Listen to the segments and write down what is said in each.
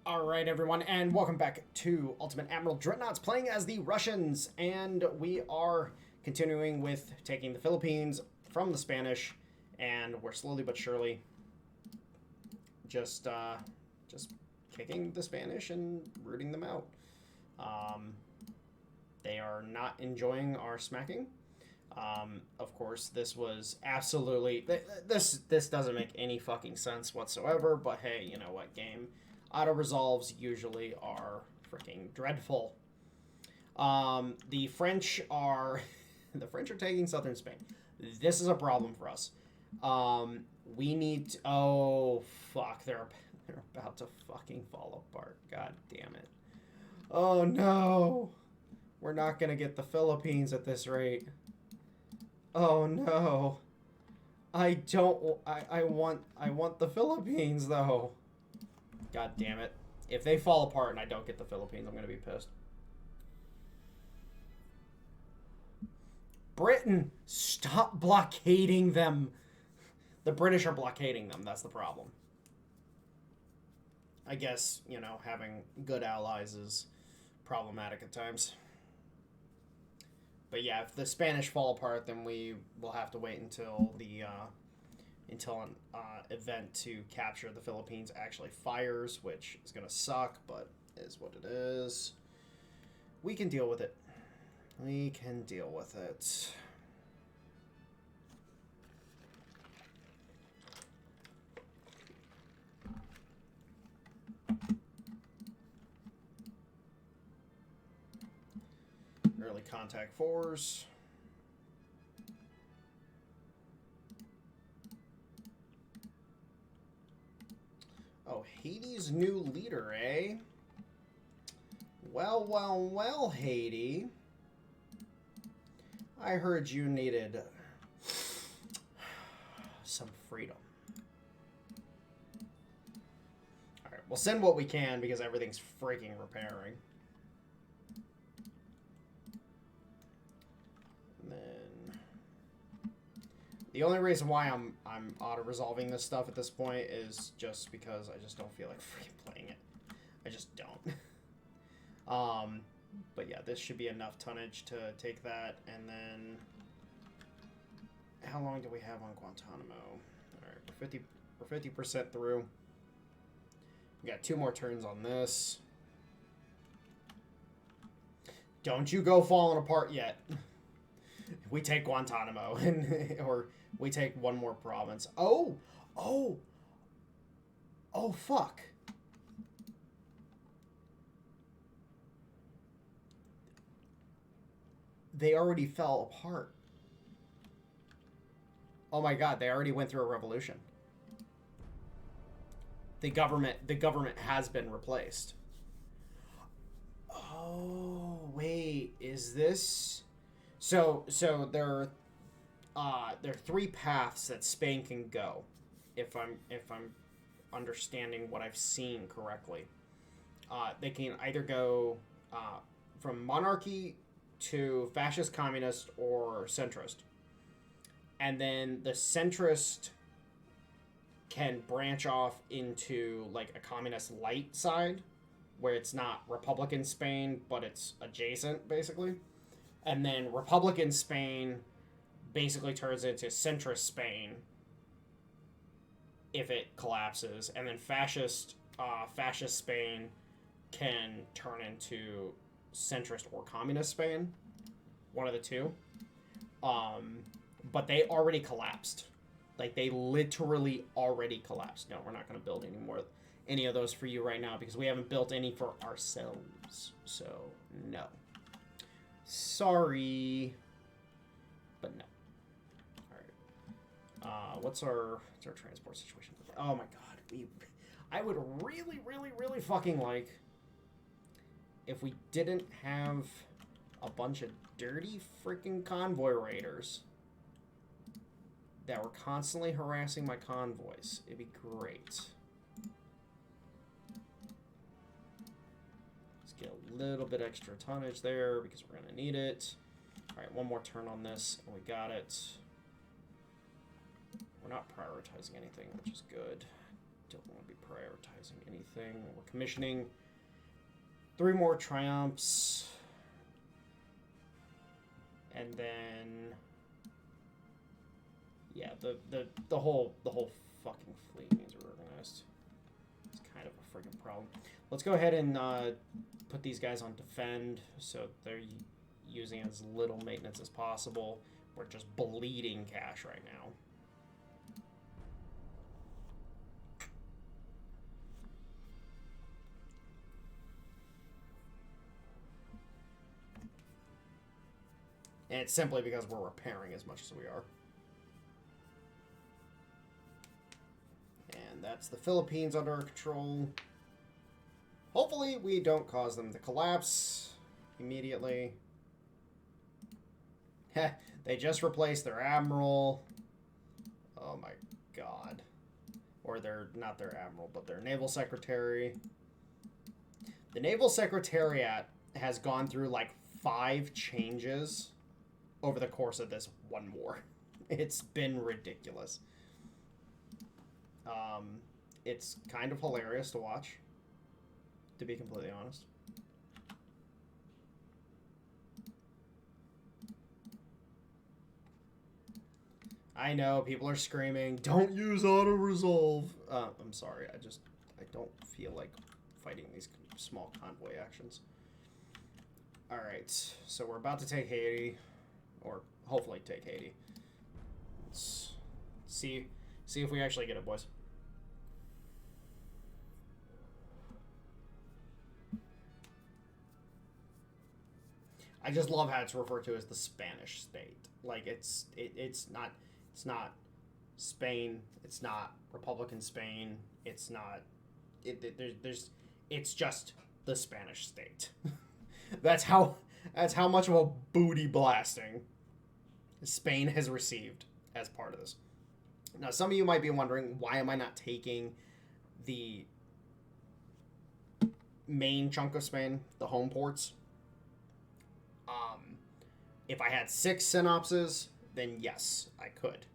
Alright everyone, and welcome back to Ultimate Admiral Dreadnoughts, playing as the Russians, and we are continuing with taking the Philippines from the Spanish, and we're slowly but surely just kicking the Spanish and rooting them out. They are not enjoying our smacking. Of course, this was absolutely... This doesn't make any fucking sense whatsoever, but hey, you know what, game? Auto-resolves usually are freaking dreadful. The French are... the French are taking southern Spain. This is a problem for us. We need to... Oh, fuck. They're about to fucking fall apart. God damn it. Oh, no. We're not going to get the Philippines at this rate. Oh, no. I want the Philippines, though. God damn it. If they fall apart and I don't get the Philippines, I'm going to be pissed. Britain, stop blockading them. The British are blockading them. That's the problem. I guess, you know, having good allies is problematic at times. But yeah, if the Spanish fall apart, then we will have to wait until an event to capture the Philippines actually fires, which is going to suck, but is what it is. We can deal with it. We can deal with it. Early contact fours. Oh, Haiti's new leader, eh? Well, well, well, Haiti. I heard you needed some freedom. Alright, we'll send what we can because everything's freaking repairing. And then... the only reason why I'm auto-resolving this stuff at this point is just because I just don't feel like freaking playing it. I just don't. But yeah, this should be enough tonnage to take that, and then... how long do we have on Guantanamo? Alright, we're 50% through. We got 2 more turns on this. Don't you go falling apart yet. We take Guantanamo, or we take one more province. Oh, fuck. They already fell apart. Oh my god, they already went through a revolution. The government has been replaced. Oh, wait, is this... So there are 3 paths that Spain can go, if I'm understanding what I've seen correctly. They can either go from monarchy to fascist, communist, or centrist. And then the centrist can branch off into like a communist light side, where it's not Republican Spain, but it's adjacent, basically. And then Republican Spain basically turns into centrist Spain if it collapses. And then fascist Spain can turn into centrist or communist Spain. One of the two. But they already collapsed. Like, they literally already collapsed. No, we're not going to build any of those for you right now because we haven't built any for ourselves. So, no. Sorry. But no. Alright. What's our transport situation? Oh my god. I would really, really, really fucking like if we didn't have a bunch of dirty freaking convoy raiders that were constantly harassing my convoys. It'd be great. Let's get a little bit extra tonnage there because we're going to need it. Alright, one more turn on this, and we got it. We're not prioritizing anything, which is good. Don't want to be prioritizing modernizing anything. We're commissioning 3 more triumphs. And then, yeah, the whole fucking fleet needs reorganized. It's kind of a freaking problem. Let's go ahead and put these guys on defend, so they're using as little maintenance as possible. We're just bleeding cash right now. And it's simply because we're repairing as much as we are. And that's the Philippines under our control. Hopefully we don't cause them to collapse immediately. Heh, they just replaced their Admiral. Oh my god. Or not their Admiral, but their Naval Secretary. The Naval Secretariat has gone through like 5 changes over the course of this one war. It's been ridiculous. It's kind of hilarious to watch, to be completely honest. I know, people are screaming, don't use auto-resolve. I'm sorry, I don't feel like fighting these small convoy actions. Alright, so we're about to take Haiti. Or hopefully take Haiti. Let's see if we actually get it, boys. I just love how it's referred to as the Spanish state. Like it's not Spain. It's not Republican Spain. It's not. It's just the Spanish state. That's how much of a booty blasting Spain has received as part of this. Now, some of you might be wondering, why am I not taking the main chunk of Spain, the home ports? If I had 6 synopses, then yes, I could.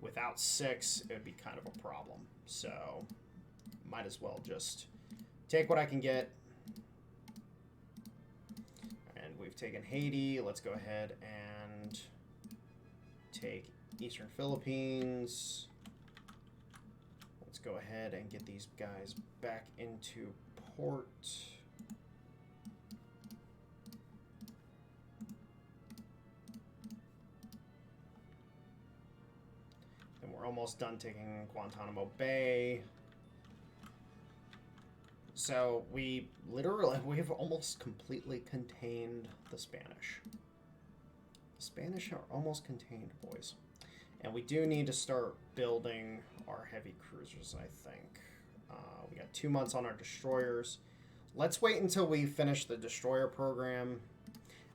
Without 6, it would be kind of a problem. So, might as well just take what I can get. And we've taken Haiti. Let's go ahead and take Eastern Philippines. Let's go ahead and get these guys back into port. And we're almost done taking Guantanamo Bay. So we've almost completely contained the Spanish. The Spanish are almost contained, boys. And we do need to start building our heavy cruisers, I think. We got 2 months on our destroyers. Let's wait until we finish the destroyer program.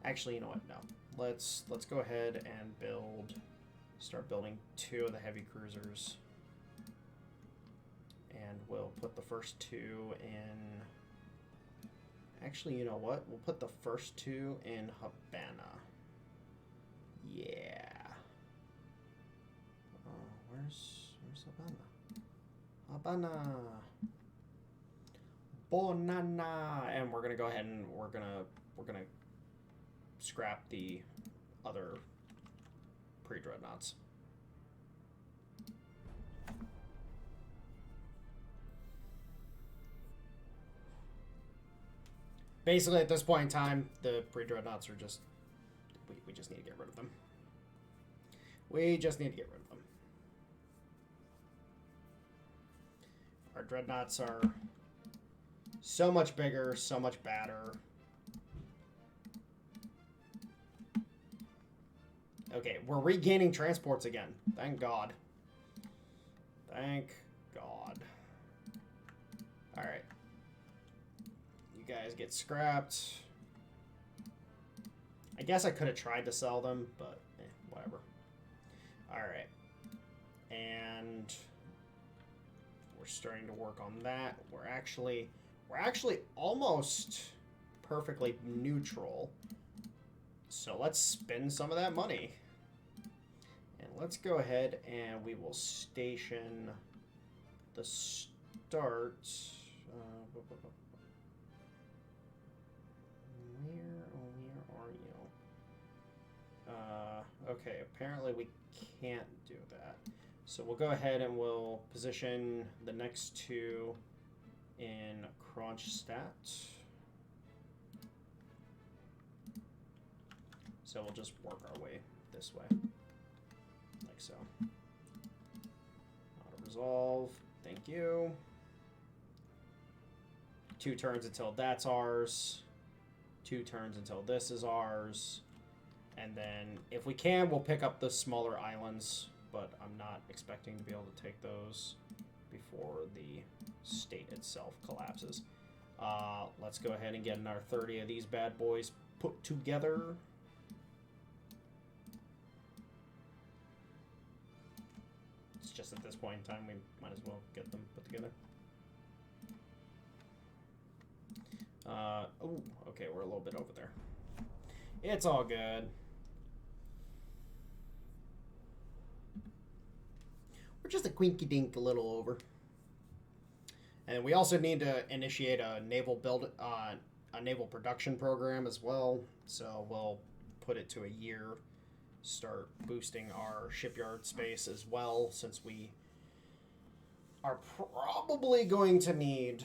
Actually, you know what? No. Let's go ahead and start building 2 of the heavy cruisers. And we'll put the first 2 in... Actually, you know what? We'll put the first 2 in Havana. Yeah. Where's Havana? Havana. Bonana. And we're gonna go ahead and we're gonna scrap the other pre-dreadnoughts. Basically, at this point in time, the pre-dreadnoughts are just... We just need to get rid of them. We just need to get rid of them. Our dreadnoughts are so much bigger, so much badder. Okay, we're regaining transports again. Thank God. Thank God. Alright. You guys get scrapped. I guess I could have tried to sell them, but whatever. Alright. And we're starting to work on that. We're actually almost perfectly neutral. So let's spend some of that money. And let's go ahead and we will station the start. are you? Okay, apparently we can't do that. So we'll go ahead and we'll position the next two in Kronstadt. So we'll just work our way this way, like so. Auto resolve, thank you. 2 turns until that's ours. 2 turns until this is ours. And then, if we can, we'll pick up the smaller islands, but I'm not expecting to be able to take those before the state itself collapses. Let's go ahead and get another 30 of these bad boys put together. It's just at this point in time, we might as well get them put together. Oh, okay, we're a little bit over there. It's all good. We're just a quinky-dink a little over. And we also need to initiate a naval production program as well. So we'll put it to a year. Start boosting our shipyard space as well, since we are probably going to need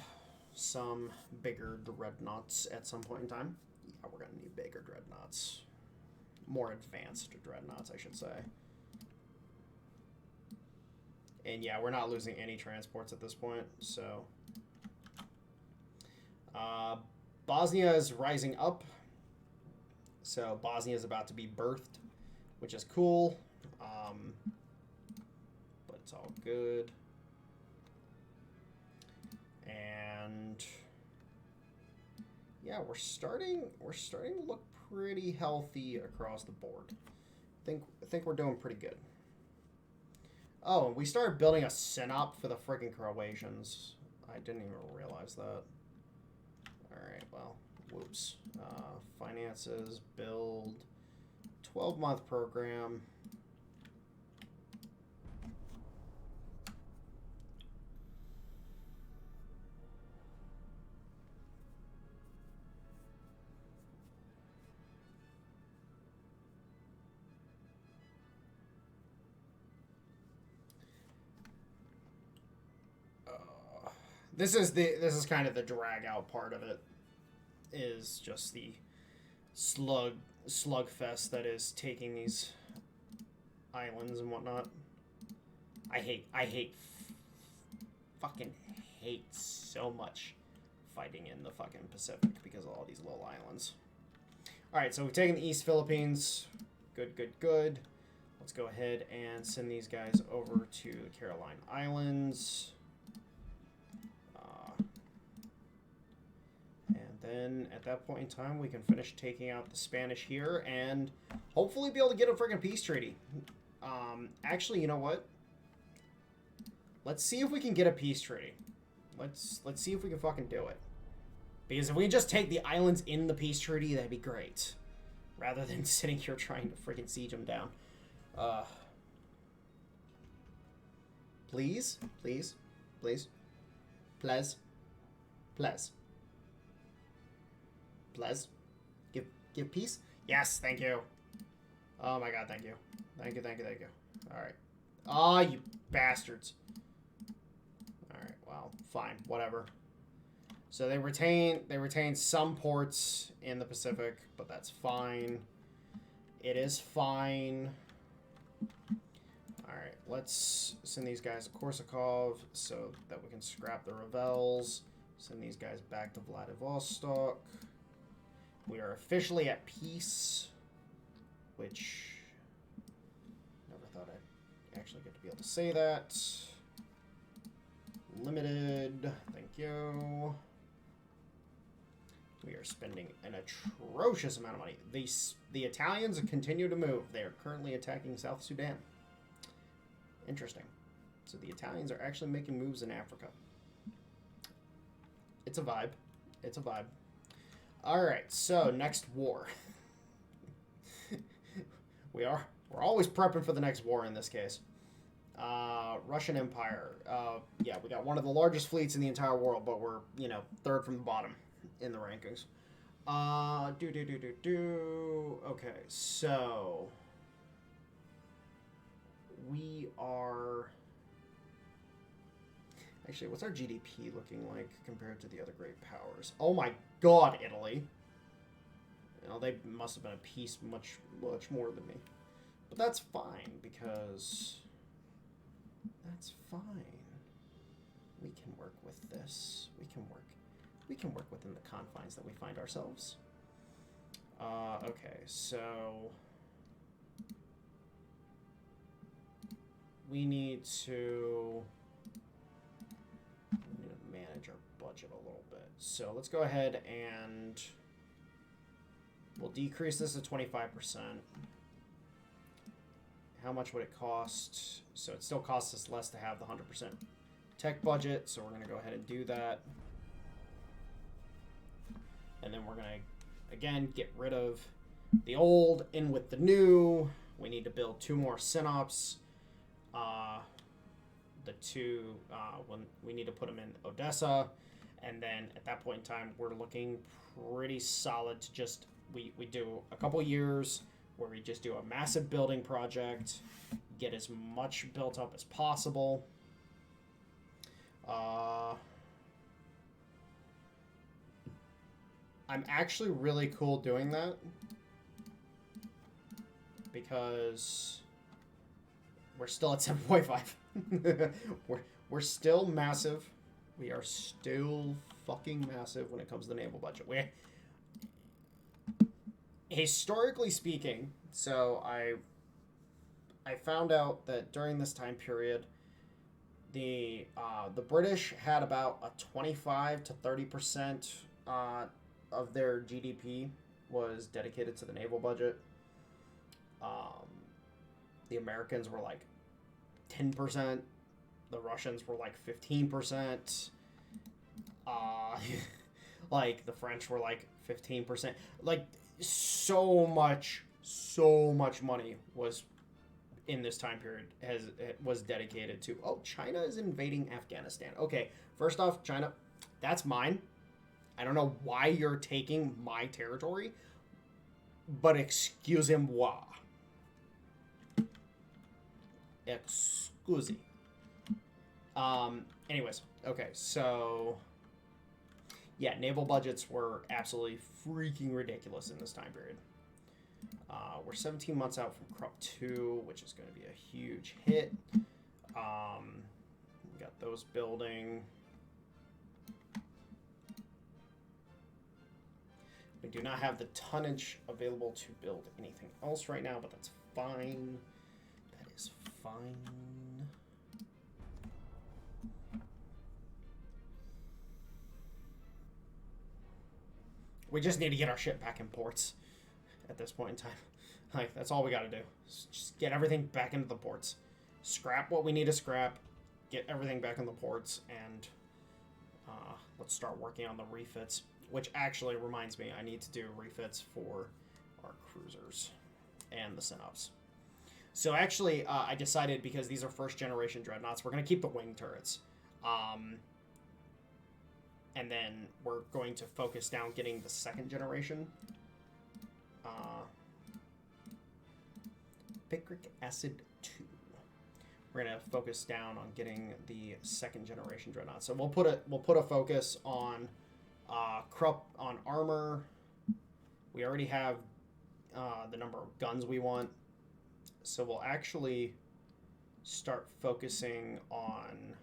some bigger dreadnoughts at some point in time. Yeah, we're going to need bigger dreadnoughts. More advanced dreadnoughts, I should say. And yeah, we're not losing any transports at this point, so... Bosnia is rising up. So Bosnia is about to be birthed, which is cool. But it's all good. And yeah, we're starting to look pretty healthy across the board. I think we're doing pretty good. Oh, and we started building a synop for the freaking Croatians. I didn't even realize that. Alright, well, whoops. Finances, build, 12-month program. This is kind of the drag out part of it, is just the slugfest that is taking these islands and whatnot. I fucking hate so much fighting in the fucking Pacific because of all these little islands. Alright, so we've taken the East Philippines. Good. Let's go ahead and send these guys over to the Caroline Islands. And then at that point in time, we can finish taking out the Spanish here and hopefully be able to get a freaking peace treaty. Actually, you know what? Let's see if we can get a peace treaty. Let's see if we can fucking do it. Because if we just take the islands in the peace treaty, that'd be great. Rather than sitting here trying to freaking siege them down. Please. Give peace? Yes, thank you. Oh my god, thank you. Thank you. Alright. Ah, you bastards. Alright, well, fine, whatever. So they retain some ports in the Pacific, but that's fine. It is fine. Alright, let's send these guys to Korsakov so that we can scrap the Revels. Send these guys back to Vladivostok. We are officially at peace, which never thought I'd actually get to be able to say that. Limited, thank you. We are spending an atrocious amount of money. The Italians continue to move. They are currently attacking South Sudan. Interesting. So the Italians are actually making moves in Africa. It's a vibe. It's a vibe. Alright, so next war. We're always prepping for the next war in this case. Russian Empire. Yeah, we got one of the largest fleets in the entire world, but we're, you know, third from the bottom in the rankings. Okay, so we are. Actually, what's our GDP looking like compared to the other great powers? Oh my god, Italy. You know, they must have been a piece much more than me. But that's fine, because that's fine. We can work with this. We can work within the confines that we find ourselves. Okay, so we need to manage our budget a little bit. So let's go ahead and we'll decrease this to 25%. How much would it cost? So it still costs us less to have the 100% tech budget, so we're going to go ahead and do that. And then we're going to, again, get rid of the old, in with the new. We need to build 2 more synops. The 2, when we need to put them in Odessa. And then at that point in time, we're looking pretty solid to just, we do a couple years where we just do a massive building project, get as much built up as possible. I'm actually really cool doing that because we're still at 7.5. we're still massive. We are still fucking massive when it comes to the naval budget. Historically speaking, so I found out that during this time period, the British had about a 25 to 30% of their GDP was dedicated to the naval budget. The Americans were like 10%. The Russians were like 15%. Like the French were like 15%. Like so much money was in this time period was dedicated to. Oh, China is invading Afghanistan. Okay, first off, China, that's mine. I don't know why you're taking my territory, but excusez-moi. Excuse. Anyways, okay, so yeah, naval budgets were absolutely freaking ridiculous in this time period. We're 17 months out from Crop 2, which is going to be a huge hit. We got those building. We do not have the tonnage available to build anything else right now, but that's fine. That is fine. We just need to get our shit back in ports at this point in time. Like, that's all we got to do. Just get everything back into the ports. Scrap what we need to scrap. Get everything back in the ports. And let's start working on the refits. Which actually reminds me, I need to do refits for our cruisers and the synops. So actually, I decided, because these are first generation Dreadnoughts, we're going to keep the wing turrets. And then we're going to focus down getting the second generation. Picric acid 2. We're gonna focus down on getting the second generation Dreadnought. So we'll put a focus on on armor. We already have the number of guns we want, so we'll actually start focusing on.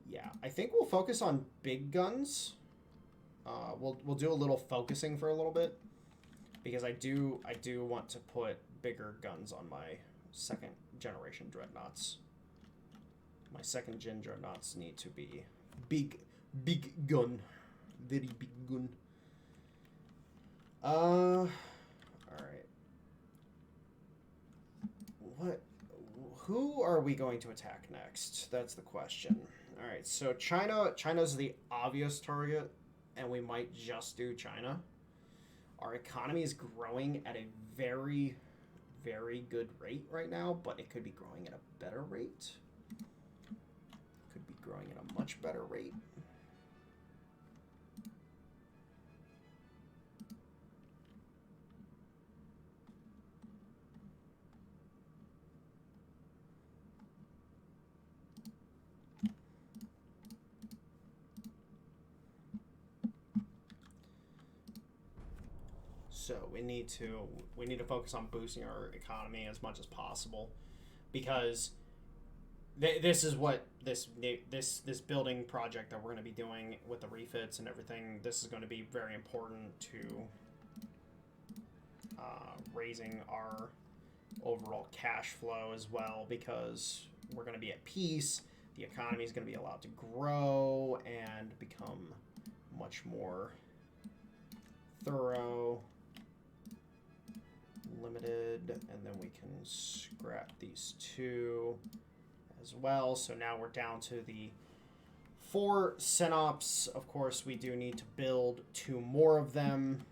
Yeah, I think we'll focus on big guns. We'll do a little focusing for a little bit, because I do want to put bigger guns on my second generation Dreadnoughts. My second gen Dreadnoughts need to be big gun, very big gun. All right. Who are we going to attack next? That's the question. All right, so China's the obvious target, and we might just do China. Our economy is growing at a very, very good rate right now, but it could be growing at a better rate. Could be growing at a much better rate. So we need to focus on boosting our economy as much as possible, because this is what this building project that we're going to be doing with the refits and everything. This is going to be very important to raising our overall cash flow as well, because we're going to be at peace. The economy is going to be allowed to grow and become much more thorough, limited, and then we can scrap these two as well. So now we're down to the 4 Synops. Of course, we do need to build 2 more of them,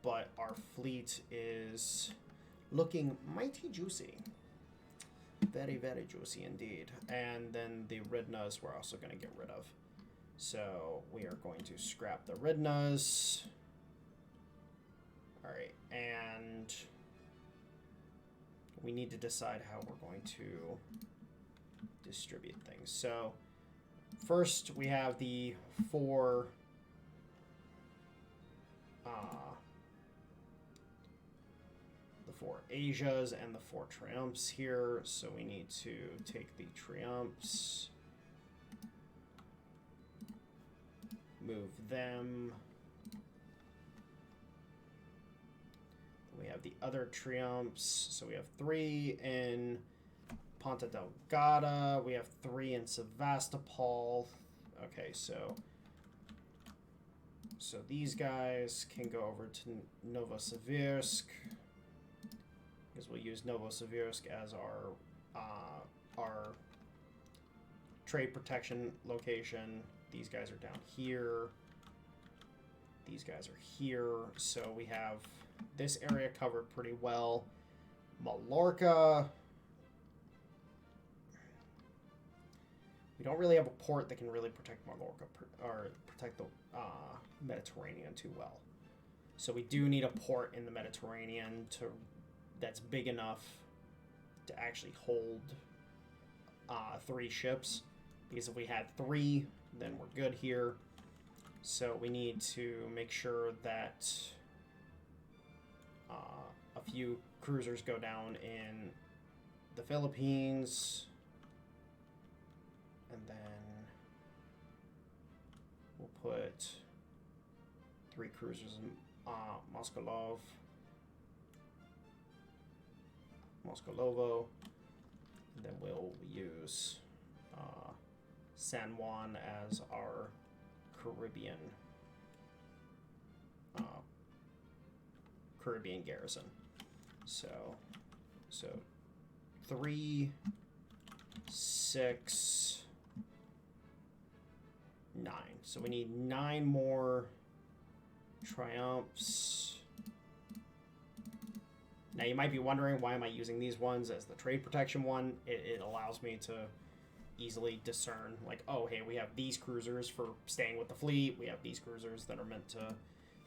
but our fleet is looking mighty juicy. Very, very juicy indeed. And then the Dreadnoughts we're also going to get rid of. So we are going to scrap the Dreadnoughts. Alright, and we need to decide how we're going to distribute things. So first we have the 4 Asias and the 4 Triumphs here. So we need to take the Triumphs, move them. We have the other Triumphs. So we have 3 in Ponta Delgada. We have 3 in Sevastopol. Okay, so these guys can go over to Novosibirsk, because we'll use Novosibirsk as our trade protection location. These guys are down here. These guys are here. So we have this area covered pretty well. Mallorca. We don't really have a port that can really protect Mallorca or protect the Mediterranean too well. So we do need a port in the Mediterranean that's big enough to actually hold 3 ships. Because if we had 3, then we're good here. So we need to make sure that a few cruisers go down in the Philippines. And then we'll put 3 cruisers in Moskolovo, and then we'll use San Juan as our Caribbean garrison. So 3, 6, 9. So we need 9 more Triumphs. Now you might be wondering, why am I using these ones as the trade protection one? It allows me to easily discern, like, oh, hey, we have these cruisers for staying with the fleet. We have these cruisers that are meant to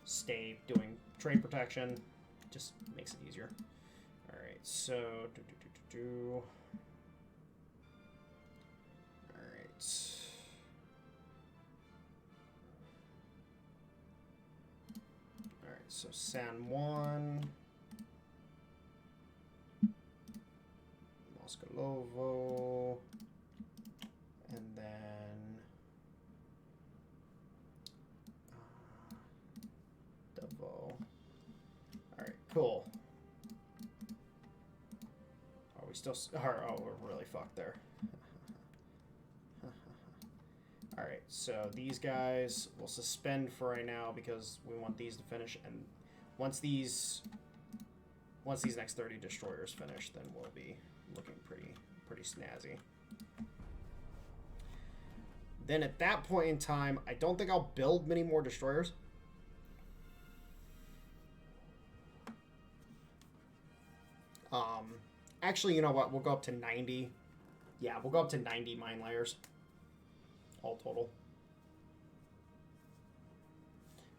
stay doing trade protection. Just makes it easier. All right, so all right. All right, so San Juan, Moskolovo, and then Devo. All right, cool. Are we still? Oh, we're really fucked there. All right, so these guys will suspend for right now because we want these to finish, and once these next 30 destroyers finish, then we'll be looking pretty snazzy. Then at that point in time, I don't think I'll build many more destroyers. Actually, you know what? We'll go up to 90. Yeah, we'll go up to 90 mine layers. All total.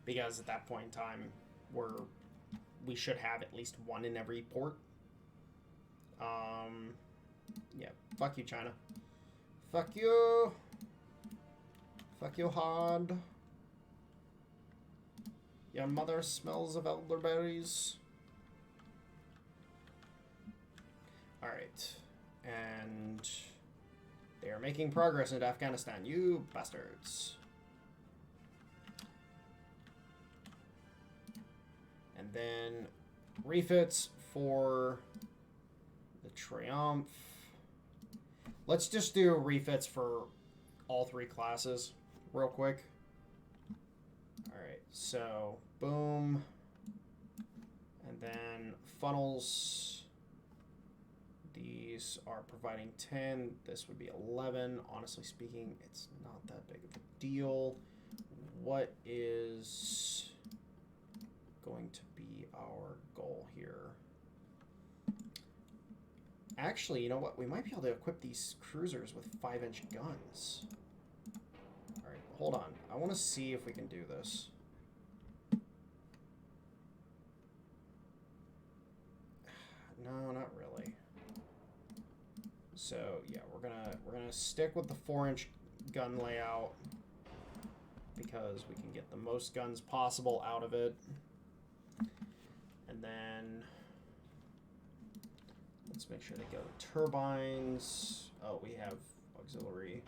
Because at that point in time, we should have at least one in every port. Yeah, fuck you, China. Fuck you. Fuck you hard. Your mother smells of elderberries. Alright. And they are making progress into Afghanistan. You bastards. And then refits for the Triumph. Let's just do refits for all three classes real quick. Alright, so boom. And then funnels. These are providing 10. This would be 11. Honestly speaking, it's not that big of a deal. What is going to be our goal here? Actually, you know what? We might be able to equip these cruisers with 5-inch guns. Alright, hold on. I want to see if we can do this. No, not really. So, yeah, we're gonna stick with the 4-inch gun layout because we can get the most guns possible out of it. And then let's make sure they go to turbines. Oh, we have auxiliary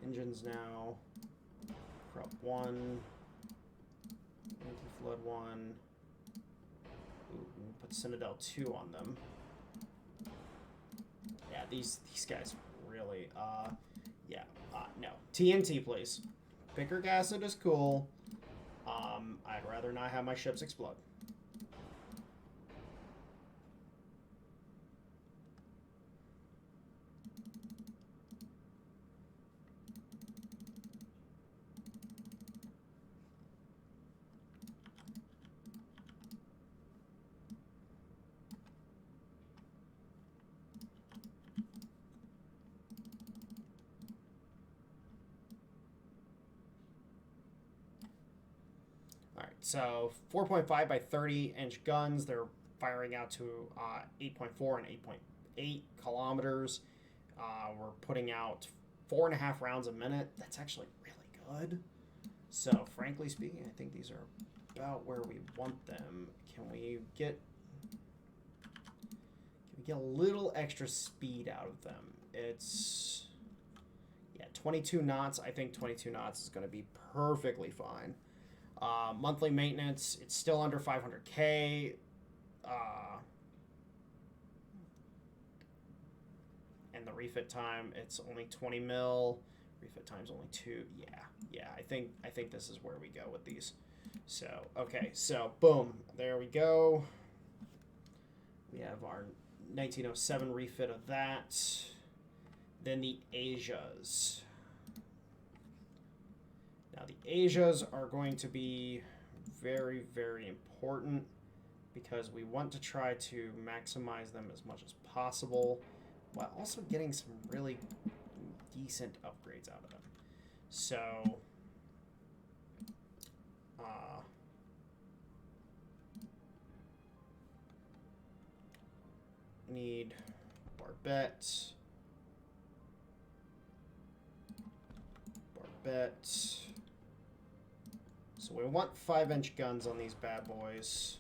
engines now. Prop 1. Anti-flood 1. Ooh, we can put Citadel 2 on them. Yeah, these guys really, no. TNT, please. Picric acid is cool. I'd rather not have my ships explode. So 4.5 by 30-inch guns. They're firing out to 8.4 and 8.8 kilometers. We're putting out 4.5 rounds a minute. That's actually really good. So frankly speaking, I think these are about where we want them. Can we get a little extra speed out of them? It's 22 knots. I think 22 knots is going to be perfectly fine. Monthly maintenance, it's still under 500K. And the refit time, it's only 20 mil. Refit time's only 2. Yeah. I think this is where we go with these. So, okay. So, boom. There we go. We have our 1907 refit of that. Then the Asias. Now, the Asias are going to be very, very important because we want to try to maximize them as much as possible while also getting some really decent upgrades out of them. So, need Barbette. So we want 5-inch guns on these bad boys.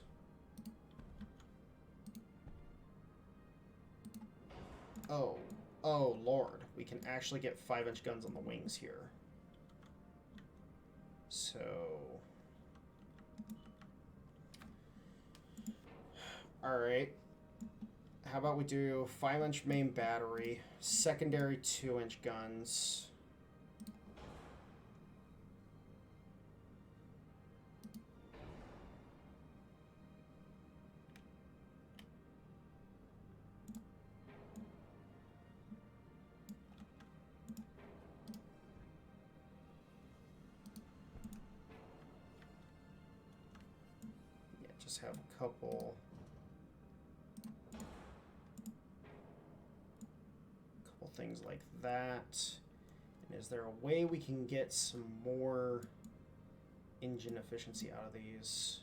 Oh Lord. We can actually get 5-inch guns on the wings here. So... Alright. How about we do 5-inch main battery, secondary 2-inch guns... have a couple. things like that. And is there a way we can get some more engine efficiency out of these?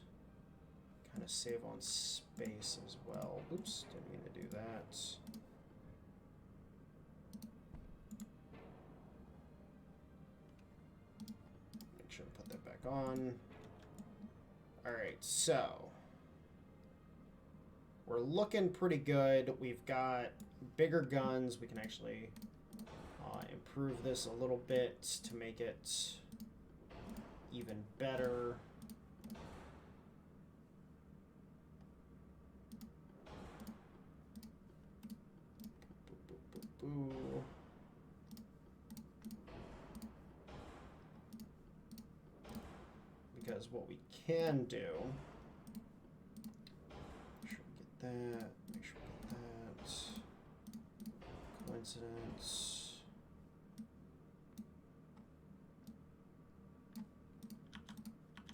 Kind of save on space as well. Oops, didn't mean to do that. Make sure to put that back on. Alright, so we're looking pretty good. We've got bigger guns. We can actually improve this a little bit to make it even better. Ooh. Because what we can do, make sure we get that, make sure we get that, coincidence.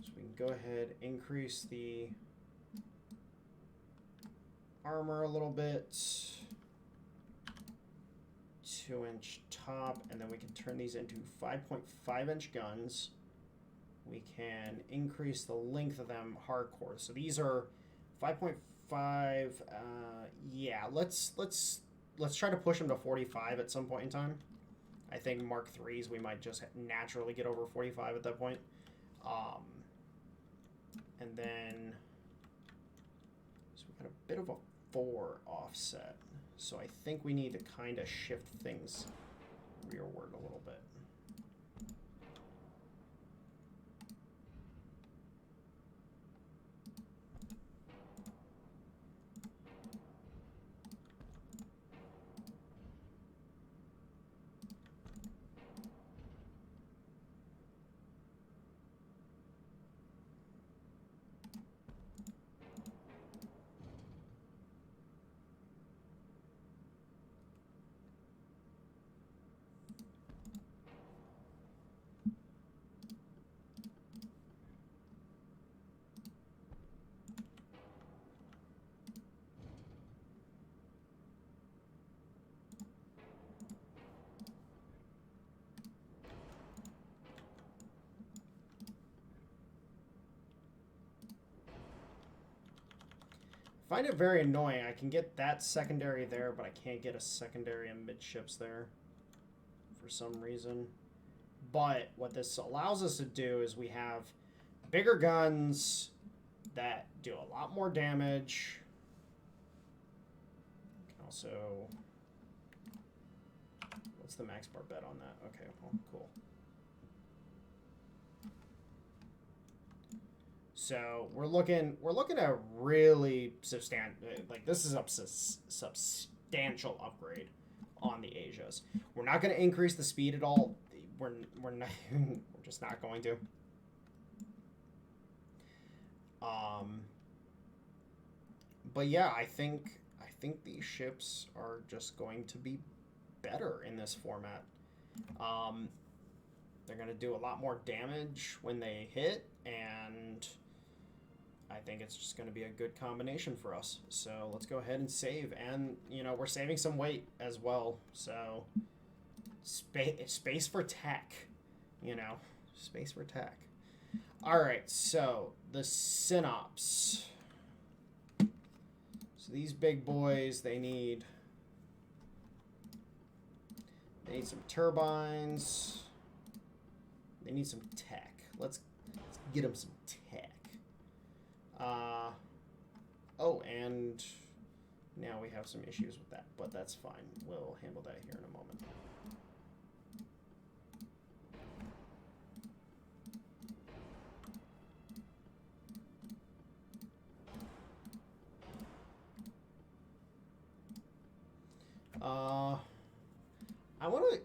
So we can go ahead, increase the armor a little bit. 2-inch top, and then we can turn these into 5.5-inch guns. We can increase the length of them hardcore. So these are 5.5. Yeah, let's try to push them to 45 at some point in time. I think Mark IIIs we might just naturally get over 45 at that point. And then so we got a bit of a 4 offset. So I think we need to kind of shift things rearward a little bit. I find it very annoying. I can get that secondary there, but I can't get a secondary amidships there for some reason. But what this allows us to do is we have bigger guns that do a lot more damage. We can also... What's the max bar bet on that? Okay, well, cool. So we're looking at really substantial, like this is a substantial upgrade on the Asias. We're not going to increase the speed at all. We're not we're just not going to. But yeah, I think these ships are just going to be better in this format. They're going to do a lot more damage when they hit, and I think it's just going to be a good combination for us. So let's go ahead and save. And, you know, we're saving some weight as well. So space for tech, you know, space for tech. All right, so the synops. So these big boys, they need some turbines. They need some tech. Let's get them some tech. Oh, and now we have some issues with that, but that's fine. We'll handle that here in a moment.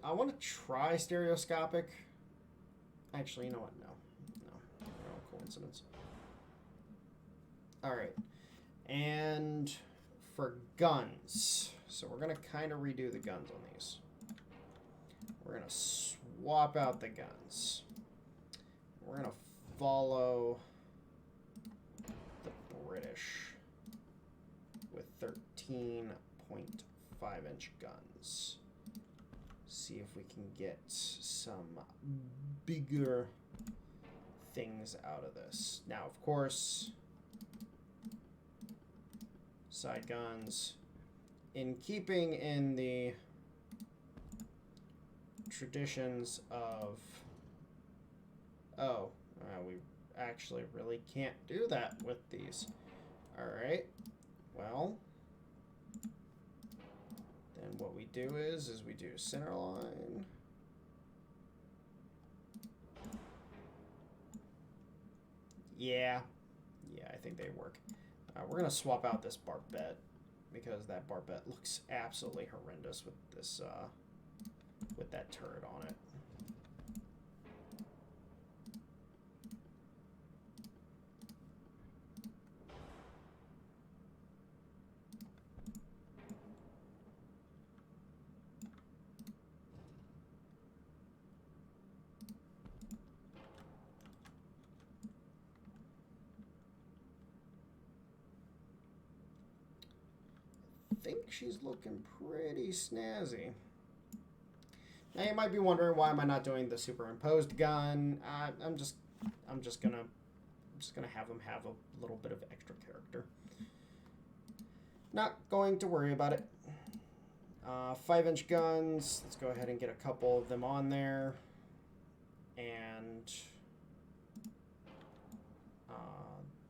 I want to try stereoscopic. Actually, you know what? No, coincidence. All right, and for guns, so we're gonna kind of redo the guns on these. We're gonna swap out the guns. We're gonna follow the British with 13.5-inch guns. see if we can get some bigger things out of this. Now, of course, side guns, in keeping in the traditions of, we actually really can't do that with these. All right, well, then what we do is we do center line. Yeah, I think they work. We're gonna swap out this barbette because that barbette looks absolutely horrendous with this, with that turret on it. I think she's looking pretty snazzy. Now you might be wondering, why am I not doing the superimposed gun? I'm just gonna have them have a little bit of extra character. Not going to worry about it. 5-inch guns. Let's go ahead and get a couple of them on there, and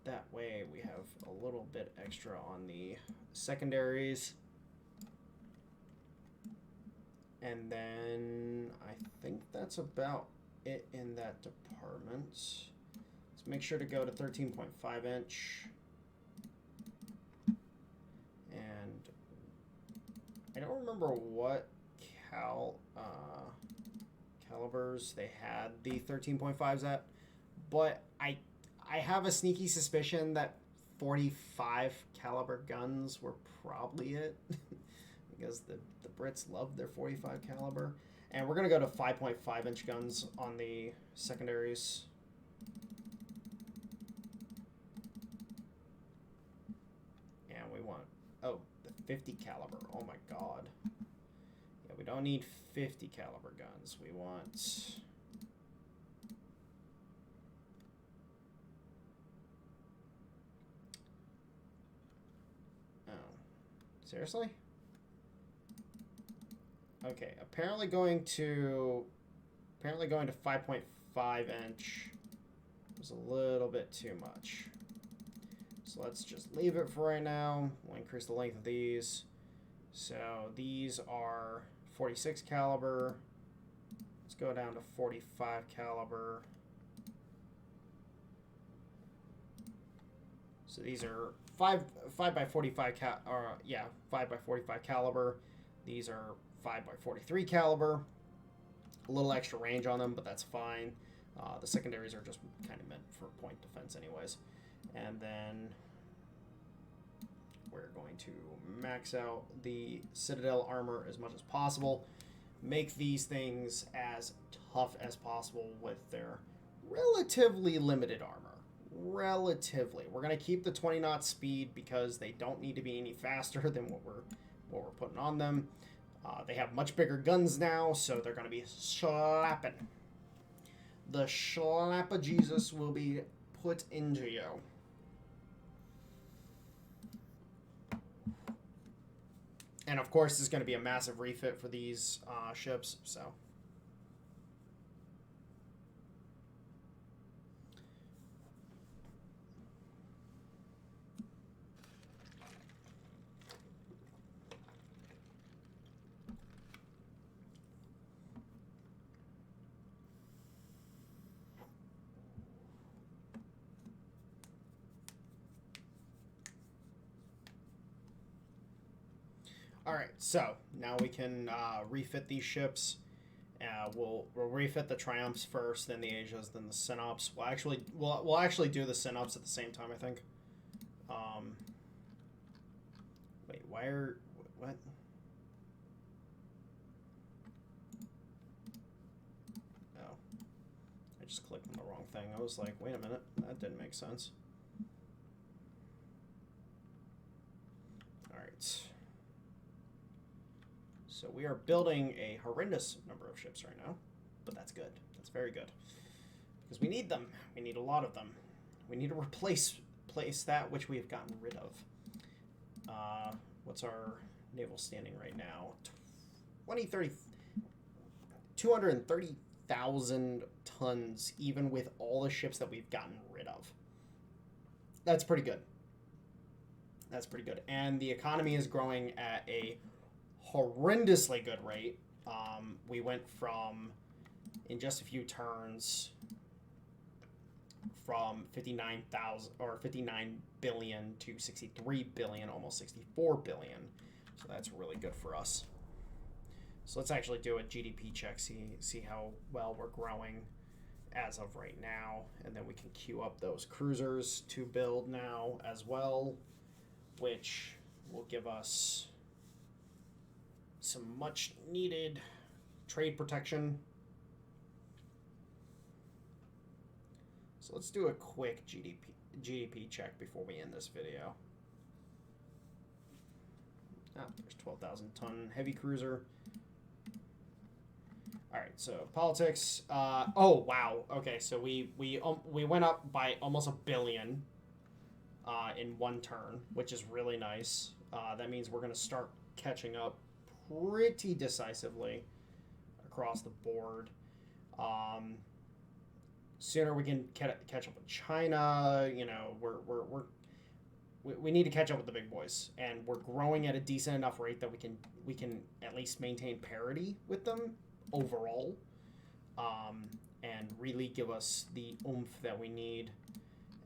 that way we have a little bit extra on the secondaries. And then I think that's about it in that department. Let's make sure to go to 13.5 inch. And I don't remember what calibers they had the 13.5s at, but I have a sneaky suspicion that 45 caliber guns were probably it. Because the Brits love their 45 caliber. And we're going to go to 5.5 inch guns on the secondaries. And we want, the 50 caliber. Oh my god. Yeah, we don't need 50 caliber guns. We want... Oh. Seriously? Okay, apparently going to 5.5 inch was a little bit too much. So let's just leave it for right now. We'll increase the length of these. So these are 46 caliber. Let's go down to 45 caliber. So these are 5 by 45 5 by 45 caliber. These are 5 by 43 caliber. A little extra range on them, but that's fine. The secondaries are just kind of meant for point defense anyways. And then we're going to max out the Citadel armor as much as possible. Make these things as tough as possible with their relatively limited armor. Relatively. We're going to keep the 20 knot speed because they don't need to be any faster than what we're putting on them. They have much bigger guns now, so they're going to be slapping. The slap of Jesus will be put into you. And of course, there's going to be a massive refit for these ships, so... Alright, so now we can refit these ships. We'll refit the Triumphs first, then the Asias, then the Synops. We'll actually do the Synops at the same time, I think. Wait, what? Oh, I just clicked on the wrong thing. I was like, wait a minute, that didn't make sense. Alright. So we are building a horrendous number of ships right now, but that's good. That's very good. Because we need them. We need a lot of them. We need to replace that which we have gotten rid of. What's our naval standing right now? 230,000 tons, even with all the ships that we've gotten rid of. That's pretty good. That's pretty good. And the economy is growing at a horrendously good rate. We went from, in just a few turns, from 59 billion to 63 billion, almost 64 billion. So that's really good for us. So let's actually do a GDP check, see how well we're growing as of right now, and then we can queue up those cruisers to build now as well, which will give us some much needed trade protection. So let's do a quick GDP check before we end this video. There's 12,000 ton heavy cruiser. All right, so politics. Oh wow. Okay, so we went up by almost $1 billion in one turn, which is really nice. That means we're gonna start catching up pretty decisively across the board. Sooner we can catch up with China. You know, we need to catch up with the big boys, and we're growing at a decent enough rate that we can at least maintain parity with them overall, and really give us the oomph that we need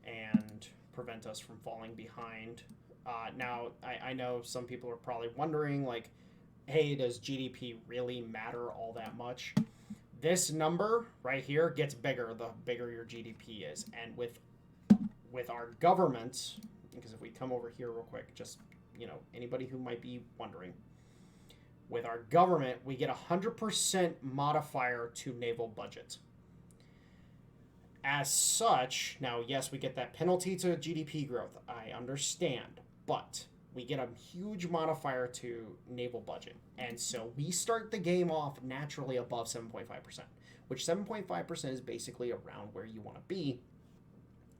and prevent us from falling behind. Now, I know some people are probably wondering, like, hey, does GDP really matter all that much? This number right here gets bigger the bigger your GDP is, and with our government, because if we come over here real quick, just, you know, anybody who might be wondering, with our government, we get 100% modifier to naval budget. As such, now, yes, we get that penalty to GDP growth. I understand. But we get a huge modifier to naval budget. And so we start the game off naturally above 7.5%, which 7.5% is basically around where you want to be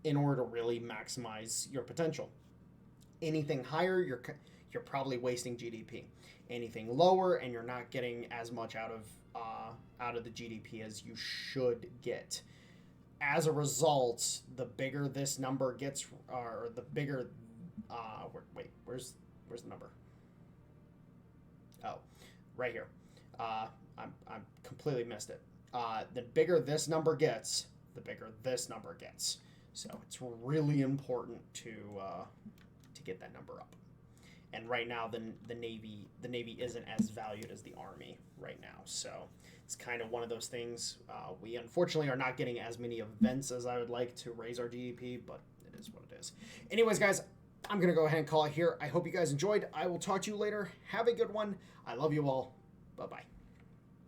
in order to really maximize your potential. Anything higher, you're probably wasting GDP. Anything lower, and you're not getting as much out of the GDP as you should get. As a result, the bigger this number gets, or the bigger, wait, where's the number? Oh, right here. I'm completely missed it. The bigger this number gets, the bigger this number gets. So it's really important to get that number up. And right now, the Navy isn't as valued as the Army right now. So it's kind of one of those things. We unfortunately are not getting as many events as I would like to raise our GDP, but it is what it is. Anyways, guys, I'm going to go ahead and call it here. I hope you guys enjoyed. I will talk to you later. Have a good one. I love you all. Bye-bye.